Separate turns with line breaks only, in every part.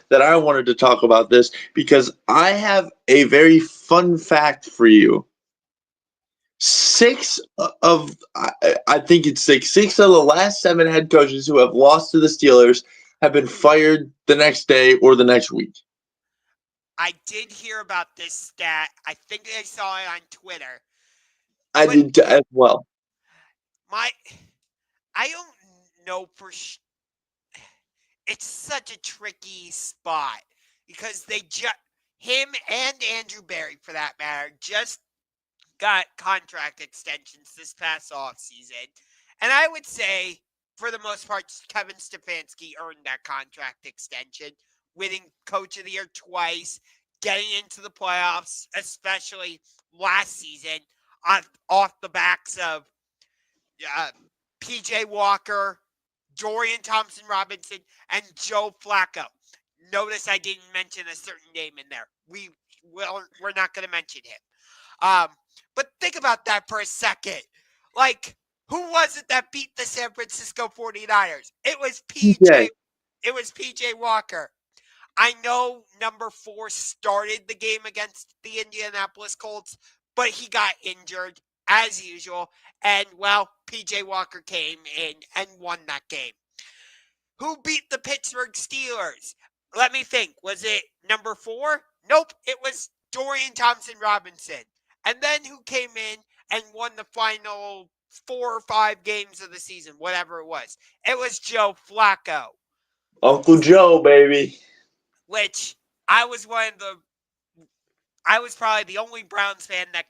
that I wanted to talk about this because I have a very fun fact for you. Six of I think it's six. Six of the last seven head coaches who have lost to the Steelers have been fired the next day or the next week.
I did hear about this stat. I think I saw it on Twitter.
I did as well.
I don't know for it's such a tricky spot because him and Andrew Berry, for that matter, just got contract extensions this past offseason. And I would say, for the most part, Kevin Stefanski earned that contract extension, winning Coach of the Year twice, getting into the playoffs, especially last season, off the backs of P.J. Walker, Dorian Thompson-Robinson, and Joe Flacco. Notice I didn't mention a certain name in there. We're not going to mention him. But think about that for a second. Like, who was it that beat the San Francisco 49ers? It was PJ. It was PJ Walker. I know number 4 started the game against the Indianapolis Colts, but he got injured as usual. And, well, PJ Walker came in and won that game. Who beat the Pittsburgh Steelers? Let me think. Was it number 4? Nope. It was Dorian Thompson-Robinson. And then who came in and won the final 4 or 5 games of the season, whatever it was? It was Joe Flacco.
Uncle Joe, baby.
Which I was probably the only Browns fan that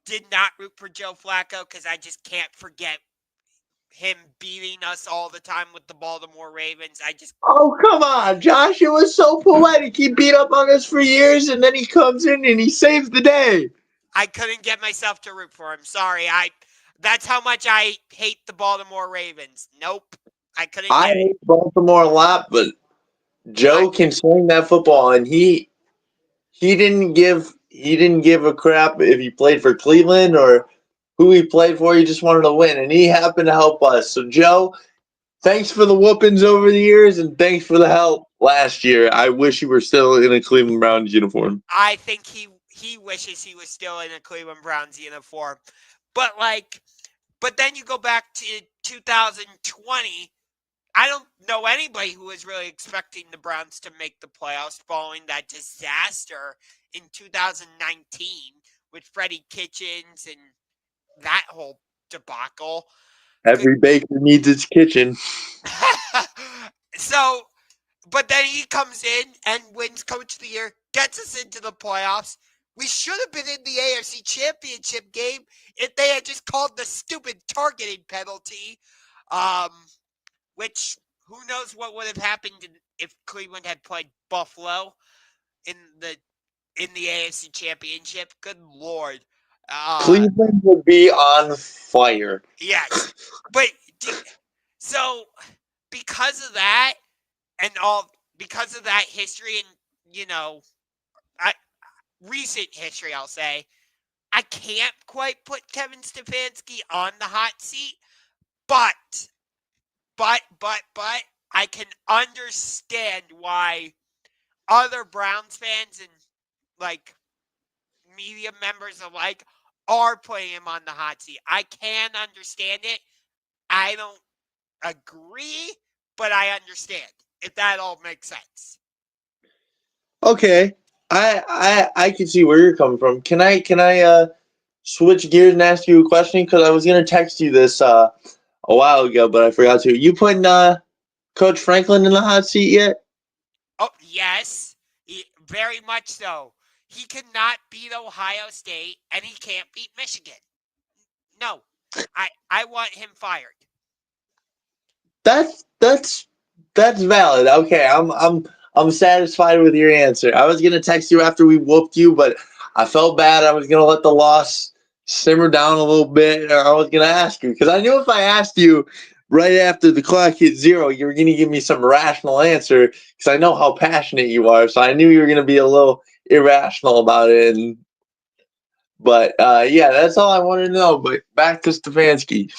did not root for Joe Flacco because I just can't forget him beating us all the time with the Baltimore Ravens.
Oh, come on, Josh. It was so poetic. He beat up on us for years, and then he comes in and he saves the day.
I couldn't get myself to root for him. Sorry. That's how much I hate the Baltimore Ravens. Nope. I couldn't get it.
I hate Baltimore a lot, but Joe can swing that football, and he didn't give a crap if he played for Cleveland or who he played for. He just wanted to win, and he happened to help us. So, Joe, thanks for the whoopings over the years, and thanks for the help last year. I wish you were still in a Cleveland Browns uniform.
I think he wishes he was still in a Cleveland Browns uniform. But then you go back to 2020. I don't know anybody who was really expecting the Browns to make the playoffs following that disaster in 2019 with Freddie Kitchens and that whole debacle.
Every baker needs its kitchen.
But then he comes in and wins Coach of the Year, gets us into the playoffs. We should have been in the AFC Championship game if they had just called the stupid targeting penalty. Which, who knows what would have happened if Cleveland had played Buffalo in the AFC Championship. Good Lord.
Cleveland would be on fire.
Yes. But, so, because of that, because of that history and, recent history, I'll say, I can't quite put Kevin Stefanski on the hot seat, but I can understand why other Browns fans and media members alike are putting him on the hot seat. I can understand it. I don't agree, but I understand, if that all makes sense.
Okay. I can see where you're coming from. Can I switch gears and ask you a question? Because I was gonna text you this a while ago, but I forgot to. You putting Coach Franklin in the hot seat yet?
Oh, yes. Very much so. He cannot beat Ohio State, and he can't beat Michigan. No. I want him fired.
That's valid. Okay, I'm satisfied with your answer. I was gonna text you after we whooped you, but I felt bad. I was gonna let the loss simmer down a little bit, or I was gonna ask you because I knew if I asked you right after the clock hit 0, you were gonna give me some rational answer because I know how passionate you are. So I knew you were gonna be a little irrational about it. But that's all I wanted to know. But back to Stefanski.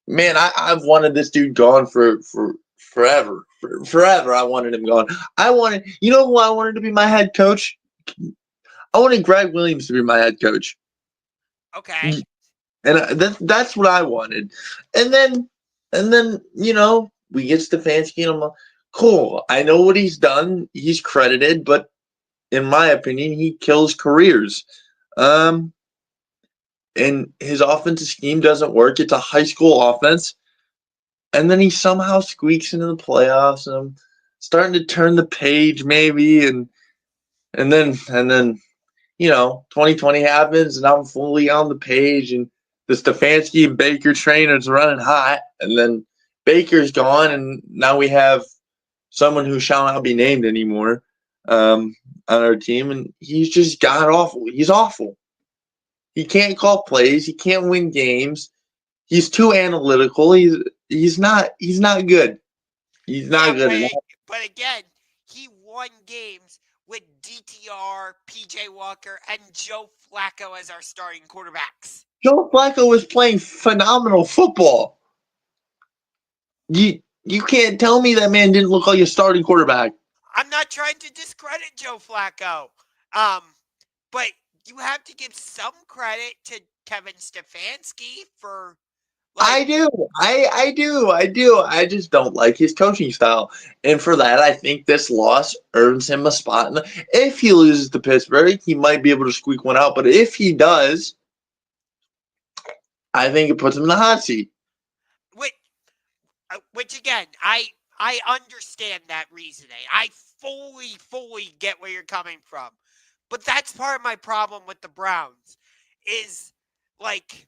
Man, I've wanted this dude gone for forever. forever. I wanted him gone. You know who I wanted to be my head coach? I wanted Greg Williams to be my head coach.
Okay.
And that's what I wanted. And then we get Stefanski, and I'm like, cool. I know what he's done. He's credited, but in my opinion, he kills careers. And his offensive scheme doesn't work. It's a high school offense. And then he somehow squeaks into the playoffs, and I'm starting to turn the page maybe, and then 2020 happens, and I'm fully on the page, and the Stefanski and Baker train is running hot, and then Baker's gone, and now we have someone who shall not be named anymore on our team, and he's just god awful. He's awful. He can't call plays. He can't win games. He's too analytical. He's not good. He's not good enough.
But again, he won games with DTR, PJ Walker, and Joe Flacco as our starting quarterbacks.
Joe Flacco was playing phenomenal football. You can't tell me that man didn't look like a starting quarterback.
I'm not trying to discredit Joe Flacco, but you have to give some credit to Kevin Stefanski for.
I do. I just don't like his coaching style. And for that, I think this loss earns him a spot. If he loses to Pittsburgh, he might be able to squeak one out. But if he does, I think it puts him in the hot seat.
Which again, I understand that reasoning. I fully get where you're coming from. But that's part of my problem with the Browns is like,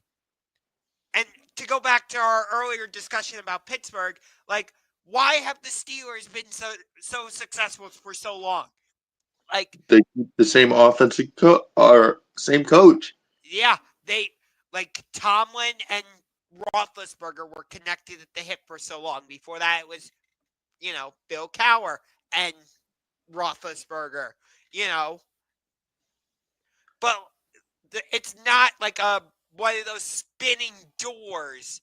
and to go back to our earlier discussion about Pittsburgh, like, why have the Steelers been so successful for so long? Like,
they keep the same offensive or same coach.
Yeah, like Tomlin and Roethlisberger were connected at the hip for so long. Before that, it was, Bill Cowher and Roethlisberger, But it's not like one of those spinning doors